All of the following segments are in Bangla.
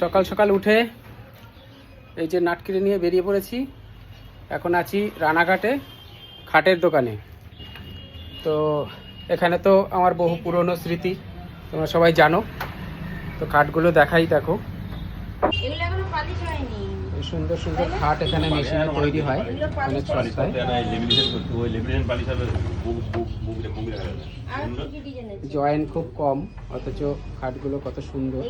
সকাল সকাল উঠে এই যে নাটকিরে নিয়ে বেরিয়ে পড়েছি। এখন আছি রানাঘাটে খাটের দোকানে। তো এখানে তো আমার বহু পুরনো স্মৃতি, তোমরা সবাই জানো। তো খাটগুলো দেখাই, দেখো সুন্দর সুন্দর খাট এখানে মেশিনে তৈরি হয় অনেক সস্তায়। জয়েন্ট খুব কম, অথচ খাটগুলো কত সুন্দর।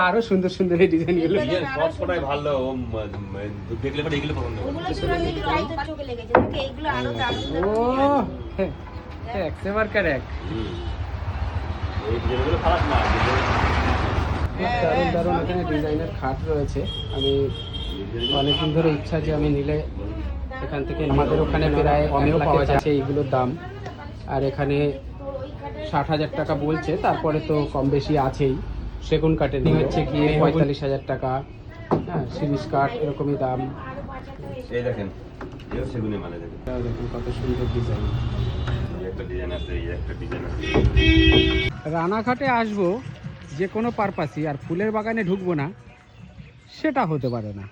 আরো সুন্দর সুন্দর এই ডিজাইন গুলো। দারুণ এখানে ডিজাইনের খাট রয়েছে। আমি অনেকদিন ধরে ইচ্ছা যে আমি নিলে এখান থেকে, আমাদের ওখানে প্রায় কমেও পাওয়া যাচ্ছে এইগুলোর দাম, আর এখানে 60,000 টাকা বলছে। তারপরে তো কম বেশি আছেই। সেগুন কাঠের হচ্ছে গিয়ে 45,000 টাকা, হ্যাঁ সিরিজ কাঠ এরকমই দাম। এই দেখেন সেগুনে মানে দেখুন কত সুন্দর ডিজাইন। একটা ডিজাইন আছে, এই একটা ডিজাইন আছে। রানাঘাটে আসবো যে কোনো পারপাসই, আর ফুলের বাগানে ঢুকবো না সেটা হতে পারে না।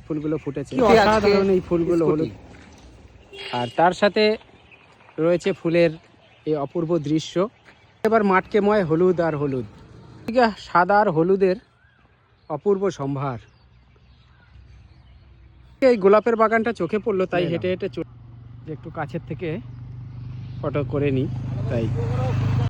ফুলগুলো ফুটেছে, অসাধারণ এই ফুলগুলো হলুদ, আর তার সাথে রয়েছে ফুলের এই অপূর্ব দৃশ্য। এবার মাটকেময় হলুদ আর হলুদ, সাদা আর হলুদের অপূর্ব সম্ভার। এই গোলাপের বাগানটা চোখে পড়লো, তাই হেঁটে হেঁটে একটু কাছের থেকে ফটো করে নিই তাই।